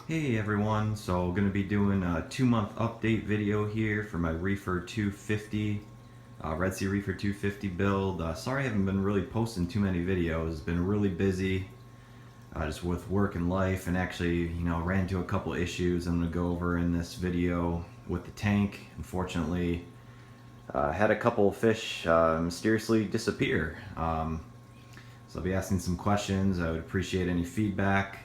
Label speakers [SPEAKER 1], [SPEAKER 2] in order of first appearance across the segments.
[SPEAKER 1] Hey everyone, so going to be doing a 2-month update video here for my Reefer 250, Red Sea Reefer 250 build. Sorry I haven't been really posting too many videos. It's been really busy just with work and life, and actually, ran into a couple issues I'm going to go over in this video with the tank. Unfortunately, had a couple fish mysteriously disappear. So I'll be asking some questions. I would appreciate any feedback.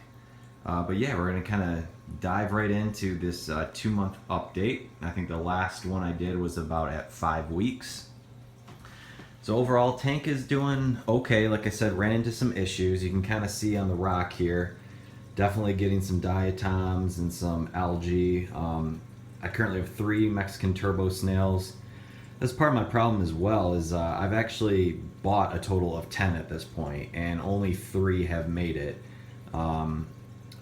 [SPEAKER 1] But yeah, we're going to kind of dive right into this 2-month update. I think the last one I did was about at 5 weeks. So overall, tank is doing okay. Like I said, ran into some issues. You can kind of see on the rock here. Definitely getting some diatoms and some algae. I currently have 3 Mexican turbo snails. That's part of my problem as well, is I've actually bought a total of 10 at this point, and only 3 have made it.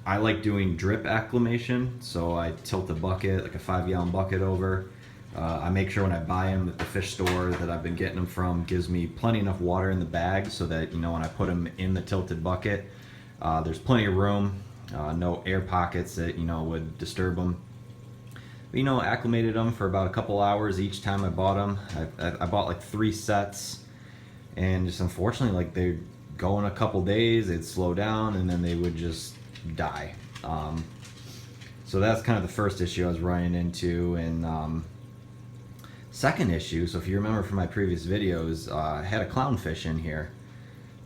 [SPEAKER 1] I like doing drip acclimation, so I tilt a bucket, like a 5-gallon bucket over. I make sure when I buy them that the fish store that I've been getting them from gives me plenty enough water in the bag so that, when I put them in the tilted bucket, there's plenty of room, no air pockets that, would disturb them. But, acclimated them for about a couple hours each time I bought them. I bought like 3 sets, and just unfortunately, like, they'd go in a couple days, they'd slow down, and then they would just die. So that's kind of the first issue I was running into. And second issue, so if you remember from my previous videos, I had a clownfish in here.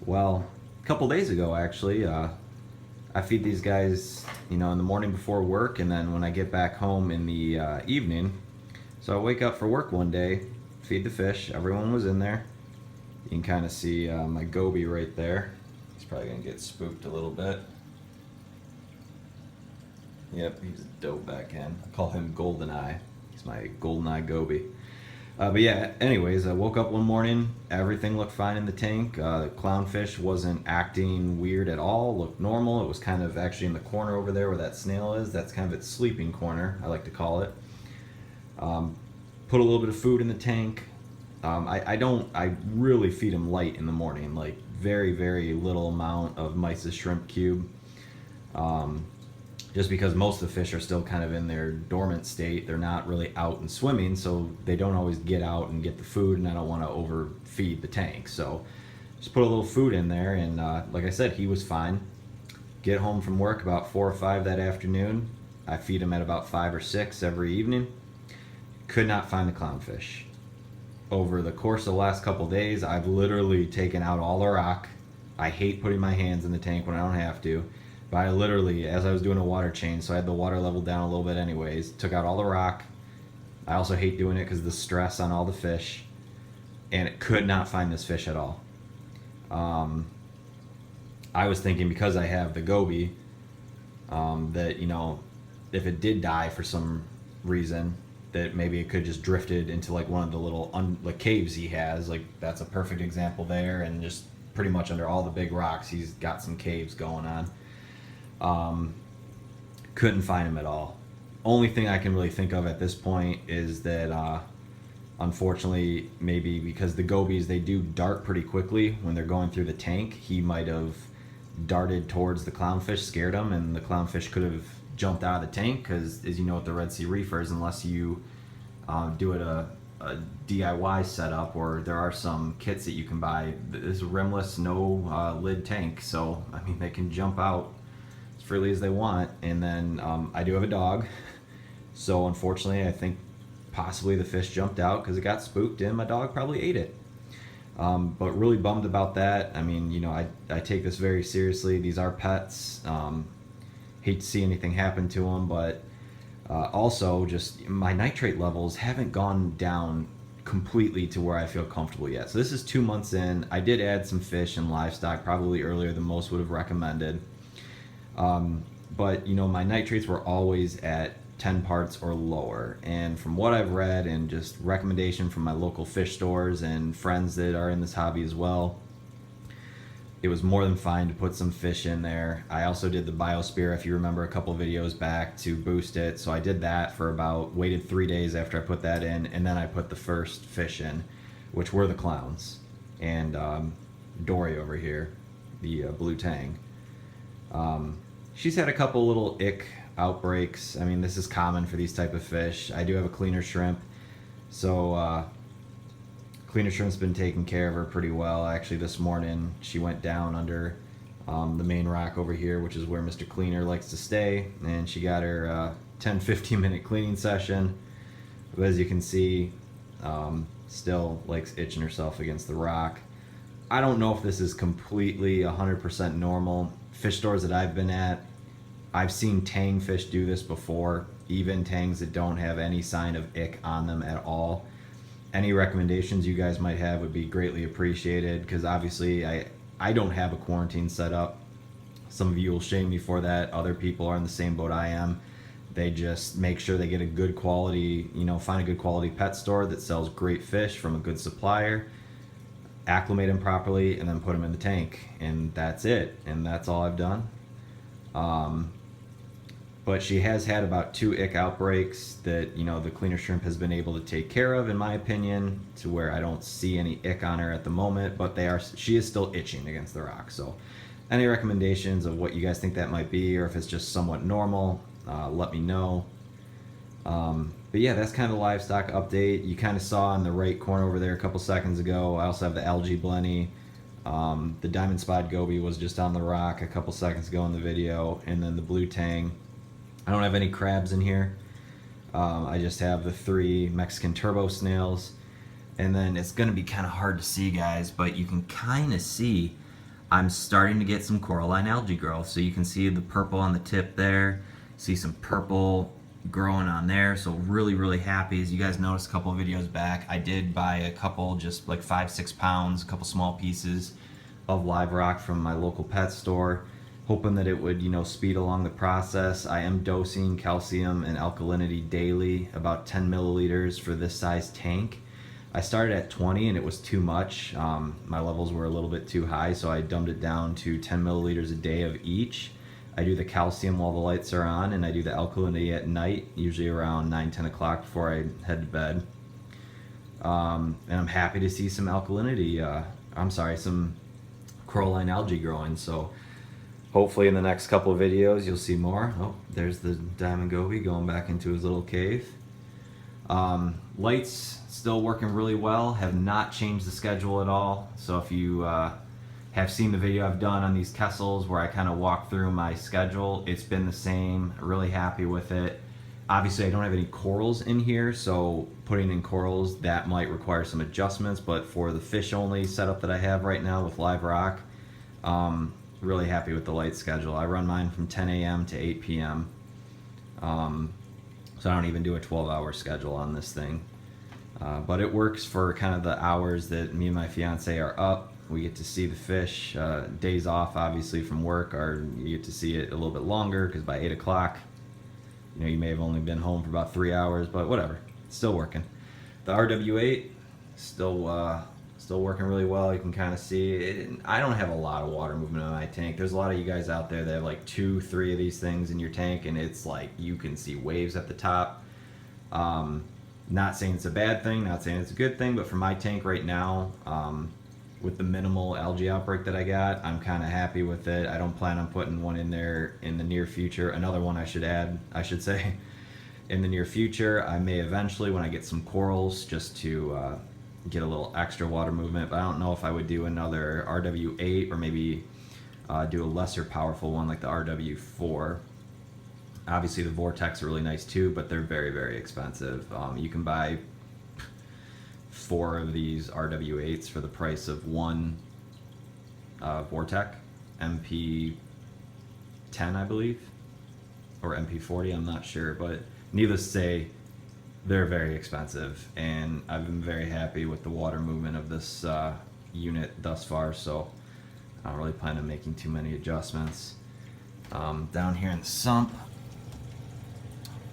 [SPEAKER 1] Well, a couple days ago actually, I feed these guys, in the morning before work, and then when I get back home in the evening. So I wake up for work one day, feed the fish, everyone was in there. You can kind of see my goby right there. He's probably gonna get spooked a little bit. Yep, he's a dope back end. I call him Goldeneye. He's my Goldeneye goby. But yeah, anyways, I woke up one morning, everything looked fine in the tank. The clownfish wasn't acting weird at all, looked normal. It was kind of actually in the corner over there where that snail is. That's kind of its sleeping corner, I like to call it. Put a little bit of food in the tank. I really feed him light in the morning, like very, very little amount of Mice's shrimp cube. Just because most of the fish are still kind of in their dormant state. They're not really out and swimming, so they don't always get out and get the food, and I don't want to overfeed the tank. So just put a little food in there, and like I said, he was fine. Get home from work about 4 or 5 that afternoon. I feed him at about 5 or 6 every evening. Could not find the clownfish. Over the course of the last couple days, I've literally taken out all the rock. I hate putting my hands in the tank when I don't have to. But I literally, as I was doing a water change, so I had the water level down a little bit anyways, took out all the rock. I also hate doing it because of the stress on all the fish. And it could not find this fish at all. I was thinking because I have the goby, that, if it did die for some reason, that maybe it could just drifted into like one of the little like caves he has. Like, that's a perfect example there, and just pretty much under all the big rocks, he's got some caves going on. Couldn't find him at all. Only thing I can really think of at this point is that unfortunately, maybe because the gobies, they do dart pretty quickly when they're going through the tank, he might have darted towards the clownfish, scared him, and the clownfish could have jumped out of the tank, because as you know with the Red Sea Reefers, unless you do it a DIY setup, or there are some kits that you can buy, this is a rimless, no lid tank, so I mean they can jump out as freely as they want. And then I do have a dog, so unfortunately I think possibly the fish jumped out because it got spooked and my dog probably ate it. But really bummed about that. I mean, I take this very seriously. These are pets. Hate to see anything happen to them, but also just my nitrate levels haven't gone down completely to where I feel comfortable yet. So this is 2 months in. I did add some fish and livestock probably earlier than most would have recommended. But my nitrates were always at 10 parts or lower, and from what I've read and just recommendation from my local fish stores and friends that are in this hobby as well, it was more than fine to put some fish in there. I also did the Biosphere, if you remember a couple videos back, to boost it. So I did that for waited 3 days after I put that in, and then I put the first fish in, which were the clowns. And Dory over here, the blue tang. She's had a couple little ick outbreaks. I mean, this is common for these type of fish. I do have a cleaner shrimp, so cleaner shrimp's been taking care of her pretty well. Actually, this morning she went down under the main rock over here, which is where Mr. Cleaner likes to stay, and she got her 10-15 minute cleaning session. But as you can see, still likes itching herself against the rock. I don't know if this is completely 100% normal. Fish stores that I've been at, I've seen tang fish do this before, even tangs that don't have any sign of ick on them at all. Any recommendations you guys might have would be greatly appreciated, because obviously I don't have a quarantine set up. Some of you will shame me for that. Other people are in the same boat I am. They just make sure they get a good quality, find a good quality pet store that sells great fish from a good supplier, acclimate them properly, and then put them in the tank. And that's it. And that's all I've done. But she has had about 2 ick outbreaks that, the cleaner shrimp has been able to take care of, in my opinion, to where I don't see any ick on her at the moment, but she is still itching against the rock. So any recommendations of what you guys think that might be, or if it's just somewhat normal, let me know. But yeah, that's kind of the livestock update. You kind of saw in the right corner over there a couple seconds ago, I also have the algae blenny. The diamond spot goby was just on the rock a couple seconds ago in the video, and then the blue tang. I don't have any crabs in here. I just have the 3 Mexican turbo snails. And then it's going to be kind of hard to see, guys, but you can kind of see I'm starting to get some coralline algae growth. So you can see the purple on the tip there. See some purple growing on there. So really, really happy. As you guys noticed a couple of videos back, I did buy a couple, just like 5-6 pounds, a couple small pieces of live rock from my local pet store, hoping that it would, speed along the process. I am dosing calcium and alkalinity daily, about 10 milliliters for this size tank. I started at 20 and it was too much. My levels were a little bit too high, so I dumbed it down to 10 milliliters a day of each. I do the calcium while the lights are on, and I do the alkalinity at night, usually around 9-10 o'clock before I head to bed. And I'm happy to see some some coralline algae growing. So hopefully in the next couple of videos you'll see more. Oh, there's the diamond goby going back into his little cave. Lights still working really well, have not changed the schedule at all. So if you have seen the video I've done on these Kessels where I kind of walk through my schedule, it's been the same. Really happy with it. Obviously I don't have any corals in here, so putting in corals, that might require some adjustments, but for the fish only setup that I have right now with live rock, really happy with the light schedule. I run mine from 10 a.m. to 8 p.m. So I don't even do a 12-hour schedule on this thing. But it works for kind of the hours that me and my fiance are up. We get to see the fish. Days off, obviously, from work, you get to see it a little bit longer, because by 8 o'clock, you may have only been home for about 3 hours, but whatever. It's still working. The RW8, still working really well. You can kind of see it. I don't have a lot of water movement in my tank. There's a lot of you guys out there that have like 2-3 of these things in your tank, and it's like you can see waves at the top. Not saying it's a bad thing, not saying it's a good thing, but for my tank right now, with the minimal algae outbreak that I got, I'm kind of happy with it. I don't plan on putting one in there in the near future. Another one I should say, in the near future. I may eventually, when I get some corals, just to get a little extra water movement, but I don't know if I would do another RW8 or maybe do a lesser powerful one like the RW4. Obviously the Vortex are really nice too, but they're very, very expensive. You can buy 4 of these RW8s for the price of one Vortex MP10, I believe, or MP40, I'm not sure, but needless to say, they're very expensive, and I've been very happy with the water movement of this unit thus far, so I don't really plan on making too many adjustments. Down here in the sump,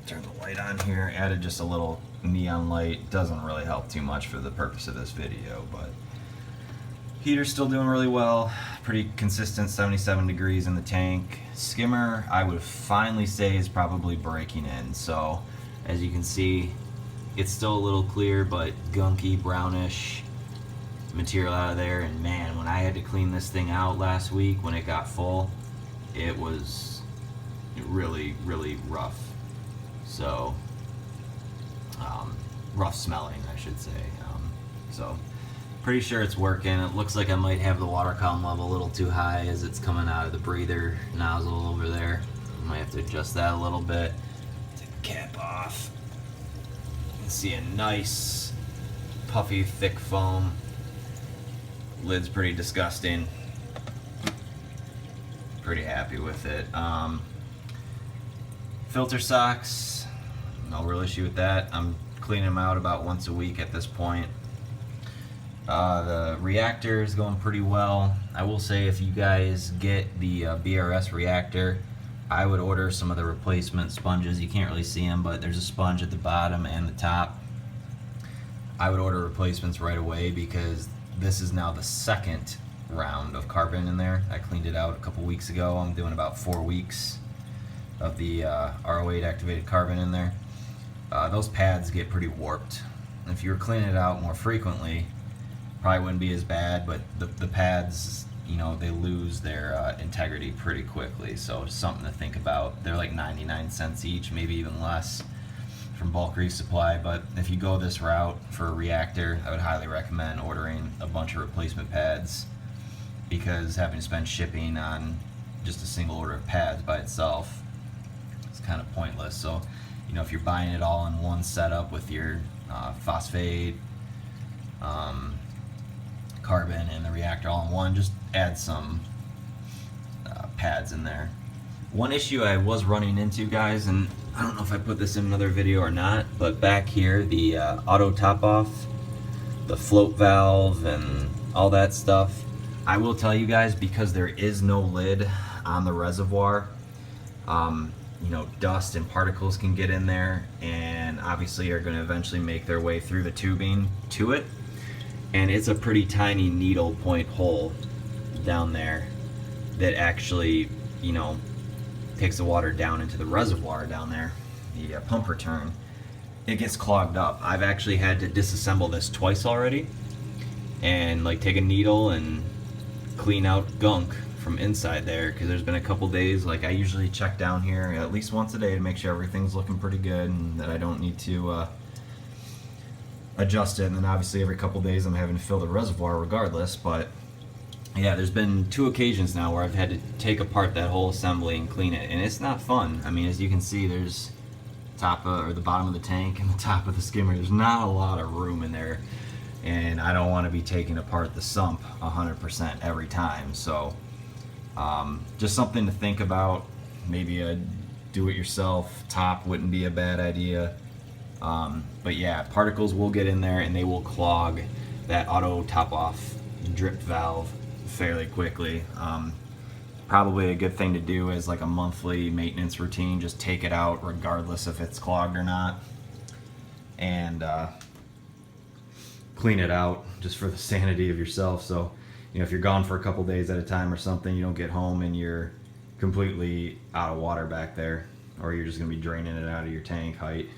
[SPEAKER 1] turn the light on here, added just a little neon light. Doesn't really help too much for the purpose of this video, but heater's still doing really well. Pretty consistent 77 degrees in the tank. Skimmer, I would finally say, is probably breaking in. So as you can see, it's still a little clear, but gunky, brownish material out of there. And man, when I had to clean this thing out last week when it got full, it was really, really rough. So, rough smelling, I should say. So, pretty sure it's working. It looks like I might have the water column level a little too high as it's coming out of the breather nozzle over there. I might have to adjust that a little bit. Take the cap off. You can see a nice, puffy, thick foam. Lid's pretty disgusting. Pretty happy with it. Filter socks, no real issue with that. I'm cleaning them out about once a week at this point. The reactor is going pretty well. I will say, if you guys get the BRS reactor, I would order some of the replacement sponges. You can't really see them, but there's a sponge at the bottom and the top. I would order replacements right away, because this is now the second round of carbon in there. I cleaned it out a couple weeks ago. I'm doing about 4 weeks of the RO8 activated carbon in there. Those pads get pretty warped. If you were cleaning it out more frequently, probably wouldn't be as bad, but the pads, you know, they lose their integrity pretty quickly, so something to think about. They're like 99 cents each, maybe even less, from bulk resupply. But if you go this route for a reactor, I would highly recommend ordering a bunch of replacement pads, because having to spend shipping on just a single order of pads by itself is kind of pointless. So, you know, if you're buying it all in one setup with your phosphate, carbon, and the reactor all in one, just add some pads in there. One issue I was running into, guys, and I don't know if I put this in another video or not, but back here, the auto top off, the float valve, and all that stuff, I will tell you guys, because there is no lid on the reservoir, you know, dust and particles can get in there, and obviously are going to eventually make their way through the tubing to it. And it's a pretty tiny needle point hole down there that actually, you know, takes the water down into the reservoir down there, the pump return. It gets clogged up. I've actually had to disassemble this twice already, and like take a needle and clean out gunk from inside there, because there's been a couple days, like, I usually check down here at least once a day to make sure everything's looking pretty good and that I don't need to adjust it. And then obviously every couple days I'm having to fill the reservoir regardless. But yeah, there's been 2 occasions now where I've had to take apart that whole assembly and clean it, and it's not fun. I mean, as you can see, there's or the bottom of the tank and the top of the skimmer. There's not a lot of room in there, and I don't want to be taking apart the sump 100% every time. So just something to think about. Maybe a do-it-yourself top wouldn't be a bad idea. But yeah, particles will get in there and they will clog that auto top-off drip valve fairly quickly. Probably a good thing to do is like a monthly maintenance routine. Just take it out regardless if it's clogged or not, and clean it out just for the sanity of yourself. So, you know, if you're gone for a couple days at a time or something, you don't get home and you're completely out of water back there, or you're just going to be draining it out of your tank height.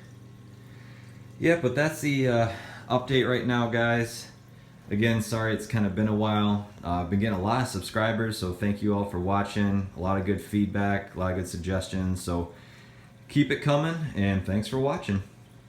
[SPEAKER 1] Yeah, but that's the update right now, guys. Again, sorry it's kind of been a while. I've been getting a lot of subscribers, so thank you all for watching. A lot of good feedback, a lot of good suggestions, so keep it coming, and thanks for watching.